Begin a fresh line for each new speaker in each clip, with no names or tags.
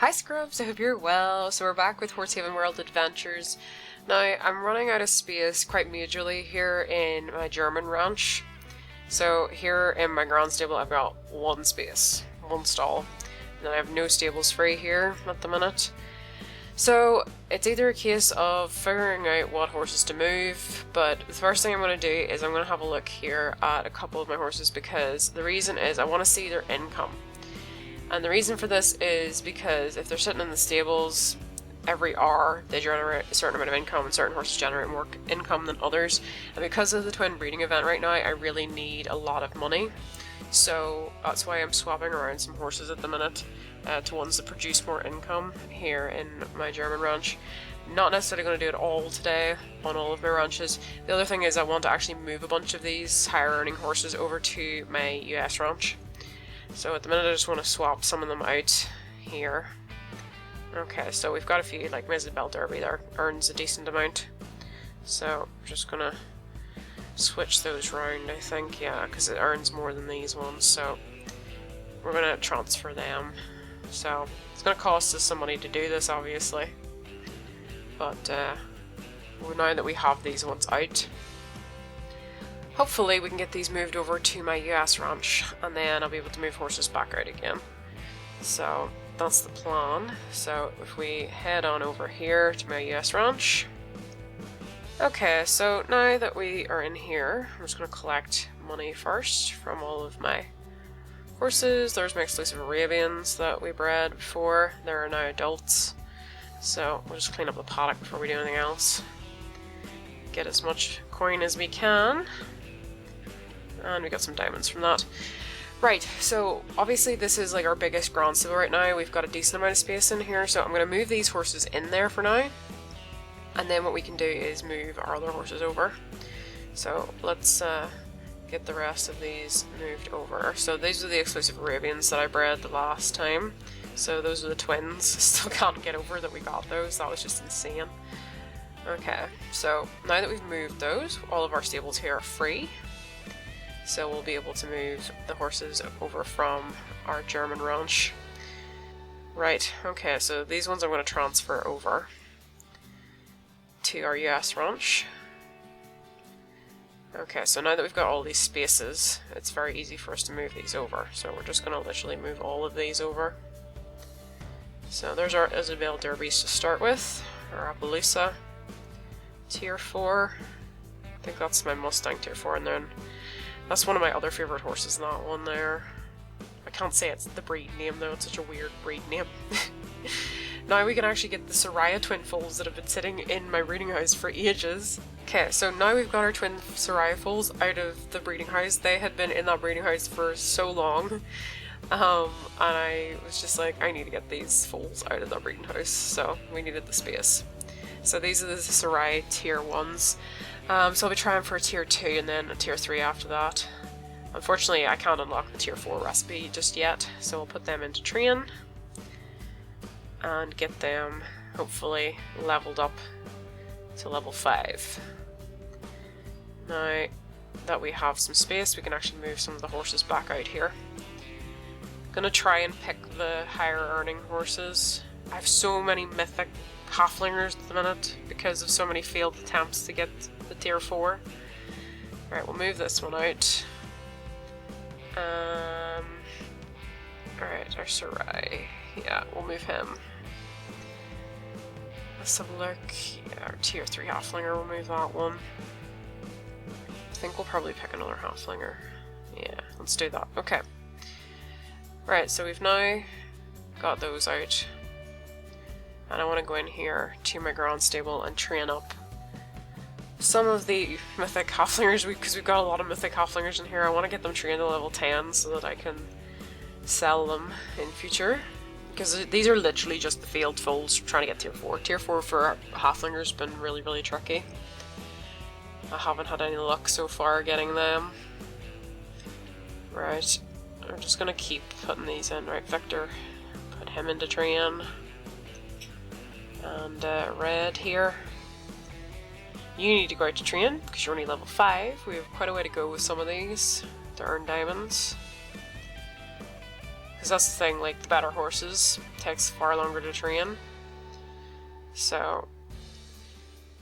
Hi Scrubs, I hope you're well. So we're back with Horsehaven World Adventures. Now, I'm running out of space quite majorly here in my German ranch. So here in my grand stable I've got one space, one stall. And I have no stables free here at the minute. So it's either a case of figuring out what horses to move, but the first thing I'm going to do is I'm going to have a look here at a couple of my horses, because the reason is I want to see their income. And the reason for this is because if they're sitting in the stables, every hour they generate a certain amount of income, and certain horses generate more income than others. And because of the twin breeding event right now, I really need a lot of money. So that's why I'm swapping around some horses at the minute to ones that produce more income here in my German ranch. Not necessarily going to do it all today on all of my ranches. The other thing is I want to actually move a bunch of these higher earning horses over to my US ranch. So at the minute I just want to swap some of them out here. Okay, so we've got a few, like Mizabel Derby that earns a decent amount. So I'm just going to switch those round, I think, yeah, because it earns more than these ones. So we're going to transfer them. So it's going to cost us some money to do this, obviously. But now that we have these ones out, hopefully we can get these moved over to my US ranch, and then I'll be able to move horses back out again. So that's the plan. So if we head on over here to my US ranch. Okay, so now that we are in here, I'm just going to collect money first from all of my horses. There's my exclusive Arabians that we bred before. They're now adults. So we'll just clean up the paddock before we do anything else. Get as much coin as we can. And we got some diamonds from that. Right, so obviously this is like our biggest grand stable right now. We've got a decent amount of space in here, so I'm going to move these horses in there for now. And then what we can do is move our other horses over. So let's get the rest of these moved over. So these are the exclusive Arabians that I bred the last time. So those are the twins. Still can't get over that we got those. That was just insane. Okay, so now that we've moved those, all of our stables here are free. So we'll be able to move the horses over from our German ranch. Right, okay, so these ones I'm going to transfer over to our US ranch. Okay, so now that we've got all these spaces, it's very easy for us to move these over. So we're just going to literally move all of these over. So there's our Isabel Derbies to start with, our Appaloosa, Tier 4. I think that's my Mustang Tier 4, and then that's one of my other favourite horses, that one there. I can't say it's the breed name though, it's such a weird breed name. Now we can actually get the Soraya twin foals that have been sitting in my breeding house for ages. Okay, so now we've got our twin Soraya foals out of the breeding house. They had been in that breeding house for so long. And I was just like, I need to get these foals out of the breeding house, so we needed the space. So these are the Soraya Tier 1s. So I'll be trying for a Tier 2 and then a Tier 3 after that. Unfortunately, I can't unlock the Tier 4 recipe just yet, so we'll put them into train and get them hopefully leveled up to level 5. Now that we have some space, we can actually move some of the horses back out here. Gonna try and pick the higher earning horses. I have so many mythic halflingers at the minute because of so many failed attempts to get the Tier 4. Alright, we'll move this one out. Alright, our Sarai. Yeah, we'll move him. Let's have a look. Yeah, our Tier 3 halflinger, we'll move that one. I think we'll probably pick another halflinger. Yeah, let's do that. Okay. Right, so we've now got those out. And I want to go in here to my grand stable and train up some of the mythic halflingers, because we've got a lot of mythic halflingers in here. I want to get them trained to level 10 so that I can sell them in future. Because these are literally just the failed foals trying to get Tier 4. Tier 4 for halflingers has been really, really tricky. I haven't had any luck so far getting them. Right, we're just going to keep putting these in. Right, Victor, put him into train. And Red here. You need to go out to train because you're only level 5. We have quite a way to go with some of these to earn diamonds. Because that's the thing, like, the better horses takes far longer to train. So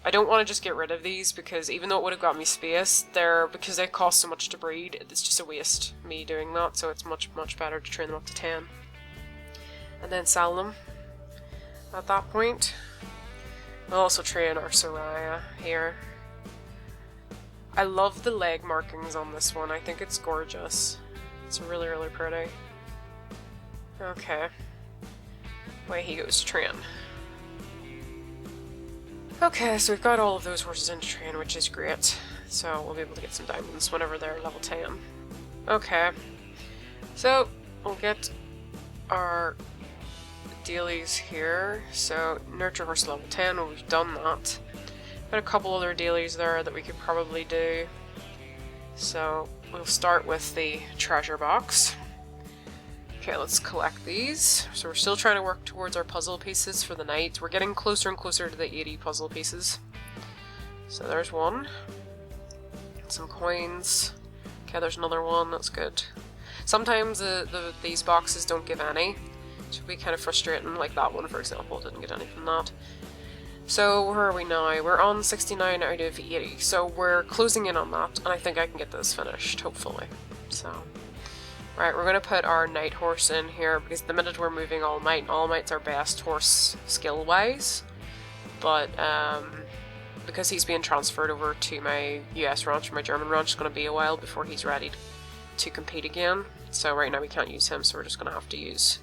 I don't want to just get rid of these, because even though it would have got me space, because they cost so much to breed, it's just a waste me doing that, so it's much better to train them up to 10. And then sell them at that point. We'll also train our Soraya here. I love the leg markings on this one, I think it's gorgeous. It's really, really pretty. Okay. Away he goes to train. Okay, so we've got all of those horses into train, which is great. So we'll be able to get some diamonds whenever they're level 10. Okay. So we'll get our dailies here. So nurture horse level 10, well, we've done that. Got a couple other dailies there that we could probably do. So we'll start with the treasure box. Okay, let's collect these. So we're still trying to work towards our puzzle pieces for the night. We're getting closer and closer to the 80 puzzle pieces. So there's one. Some coins. Okay, there's another one, that's good. Sometimes these boxes don't give any, which would be kind of frustrating, like that one for example, didn't get any from that. So where are we now? We're on 69 out of 80, so we're closing in on that, and I think I can get this finished, hopefully. So, right, we're going to put our night horse in here, because the minute we're moving All Might, and All Might's our best horse skill-wise, but because he's being transferred over to my US ranch, or my German ranch, it's going to be a while before he's ready to compete again, so right now we can't use him, so we're just going to have to use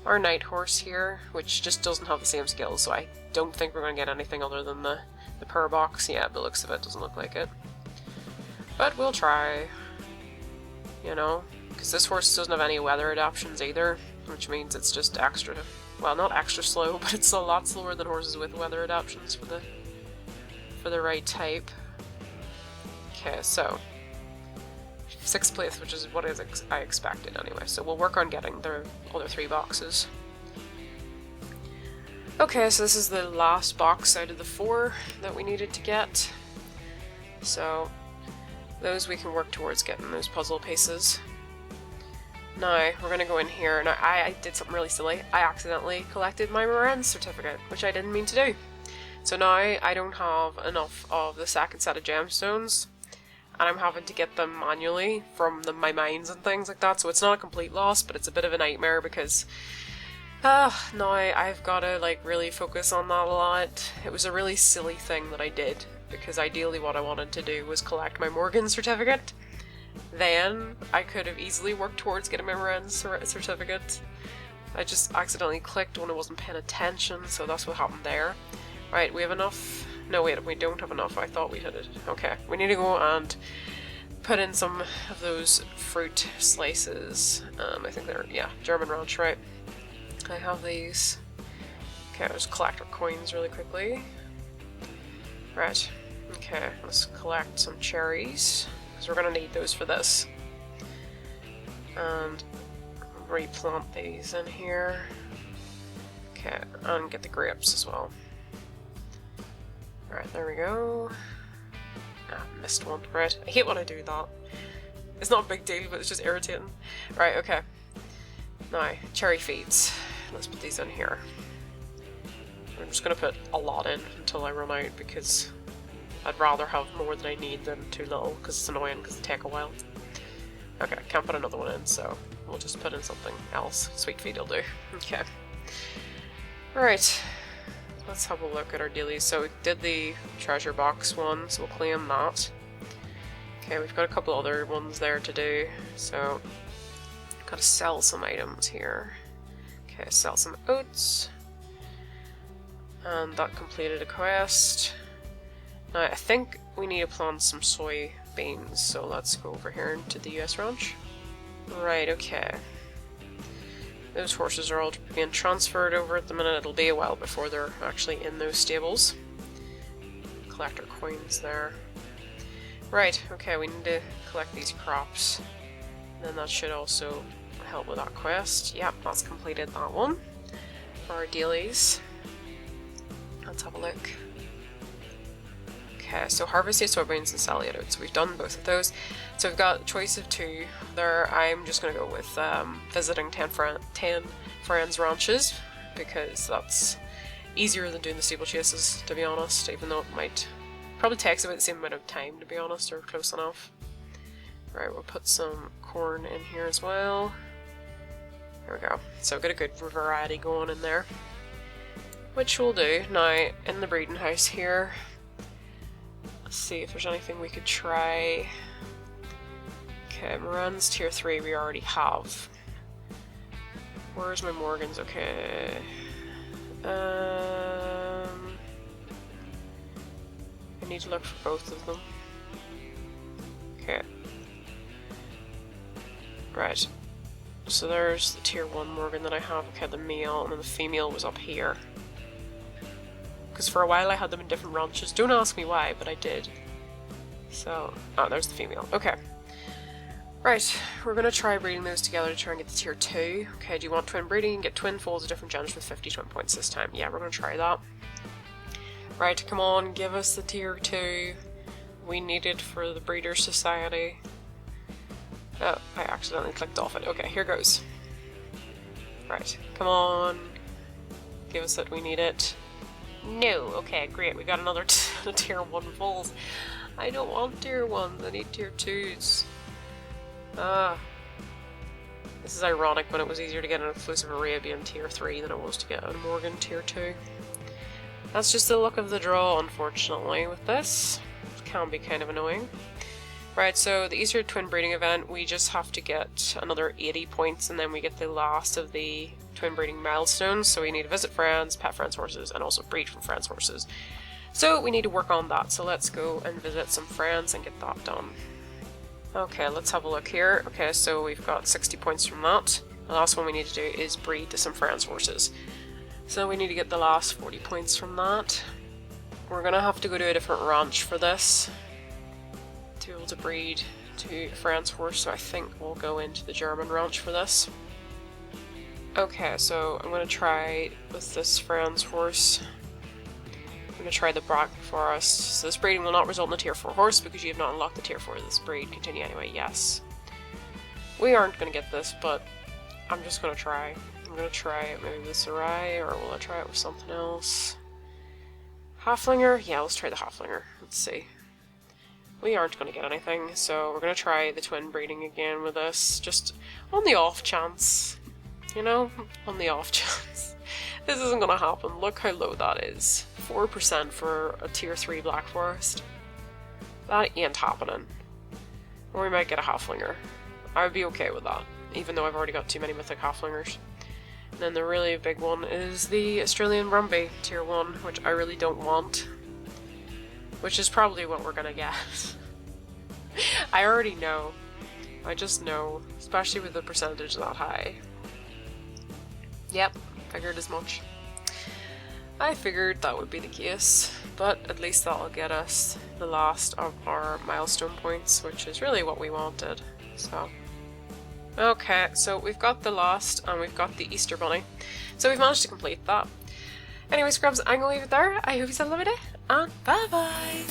our night horse here, which just doesn't have the same skills, so I don't think we're going to get anything other than the per box. Yeah, the looks of it doesn't look like it. But we'll try, you know, because this horse doesn't have any weather adaptations either, which means it's just extra, well, not extra slow, but it's a lot slower than horses with weather adaptations for the right type. Okay, so 6th place, which is what I expected anyway, so we'll work on getting the other 3 boxes. Okay, so this is the last box out of the 4 that we needed to get. So those we can work towards getting those puzzle pieces. Now, we're going to go in here, and I did something really silly. I accidentally collected my Moran certificate, which I didn't mean to do. So now I don't have enough of the second set of gemstones, and I'm having to get them manually from my mines and things like that, so it's not a complete loss, but it's a bit of a nightmare because now I've got to like really focus on that a lot. It was a really silly thing that I did, because ideally what I wanted to do was collect my Morgan certificate. Then I could have easily worked towards getting my Moran certificate. I just accidentally clicked when I wasn't paying attention, so that's what happened there. Right, we have enough. No, wait, we don't have enough. I thought we had it. Okay, we need to go and put in some of those fruit slices. I think they're, yeah, German ranch, right? I have these. Okay, I'll just collect our coins really quickly. Right, okay, let's collect some cherries, because we're going to need those for this. And replant these in here. Okay, and get the grapes as well. Alright, there we go. Ah, missed one. Right, I hate when I do that. It's not a big deal, but it's just irritating. Right, okay. Now, cherry feeds. Let's put these in here. I'm just going to put a lot in until I run out, because I'd rather have more than I need than too little, because it's annoying because they take a while. Okay, can't put another one in, so we'll just put in something else. Sweet feed will do. Okay. Alright. Let's have a look at our dailies. So we did the treasure box one, so we'll claim that. Okay, we've got a couple other ones there to do, so gotta sell some items here. Okay, sell some oats. And that completed a quest. Now I think we need to plant some soy beans, so let's go over here into the US ranch. Right, okay. Those horses are all being transferred over at the minute. It'll be a while before they're actually in those stables. Collect our coins there. Right, okay, we need to collect these crops. And then that should also help with that quest. Yep, that's completed that one. For our dailies. Let's have a look. Okay, so harvest your soybeans and sell it out. So we've done both of those. So we've got a choice of 2 there. I'm just going to go with visiting 10 friends' ranches, because that's easier than doing the steeplechases, to be honest, even though it might probably takes about the same amount of time, to be honest, or close enough. Right, we'll put some corn in here as well. There we go. So get a good variety going in there, which we'll do. Now, in the breeding house here, let's see if there's anything we could try. Okay, Moran's tier 3 we already have. Where's my Morgans? Okay. I need to look for both of them. Okay. Right. So there's the tier 1 Morgan that I have. Okay, the male, and then the female was up here. Because for a while I had them in different ranches. Don't ask me why, but I did. So, oh, there's the female. Okay. Right, we're going to try breeding those together to try and get the tier 2. Okay, do you want twin breeding? Get twin foals of different genders with 50 twin points this time. Yeah, we're going to try that. Right, come on, give us the tier 2. We need it for the Breeder Society. Oh, I accidentally clicked off it. Okay, here goes. Right, come on. Give us it, we need it. No, okay, great, we got another tier 1 foals. I don't want tier 1s, I need tier 2s. This is ironic when it was easier to get an exclusive Arabian tier 3 than it was to get a Morgan tier 2. That's just the luck of the draw, unfortunately, with this. It can be kind of annoying. Right, so the Easter twin breeding event, we just have to get another 80 points and then we get the last of the twin breeding milestones. So we need to visit friends, pet friends' horses, and also breed from friends' horses. So we need to work on that, so let's go and visit some friends and get that done. Okay, let's have a look here. Okay, so we've got 60 points from that. The last one we need to do is breed to some friends' horses. So we need to get the last 40 points from that. We're gonna have to go to a different ranch for this to be able to breed to a friend's horse, so I think we'll go into the German ranch for this. Okay, so I'm gonna try with this friend's horse. I'm going to try the Black Forest. So this breeding will not result in a tier 4 horse because you have not unlocked the tier 4 of this breed. Continue anyway, yes. We aren't going to get this, but I'm just going to try. I'm going to try it maybe with Sarai, or will I try it with something else? Halflinger? Yeah, let's try the Halflinger. Let's see. We aren't going to get anything, so we're going to try the twin breeding again with this, just on the off chance. You know? On the off chance. This isn't gonna happen. Look how low that is. 4% for a tier 3 Black Forest. That ain't happening. Or we might get a Halflinger. I would be okay with that, even though I've already got too many mythic Halflingers. And then the really big one is the Australian Rumby, tier 1, which I really don't want. Which is probably what we're gonna get. I already know. I just know, especially with the percentage that high. Yep. Figured as much. I figured that would be the case, but at least that'll get us the last of our milestone points, which is really what we wanted. So, okay, so we've got the last and we've got the Easter Bunny, so we've managed to complete that. Anyway, Scrubs, I'm gonna leave it there. I hope you all loved it, and bye bye.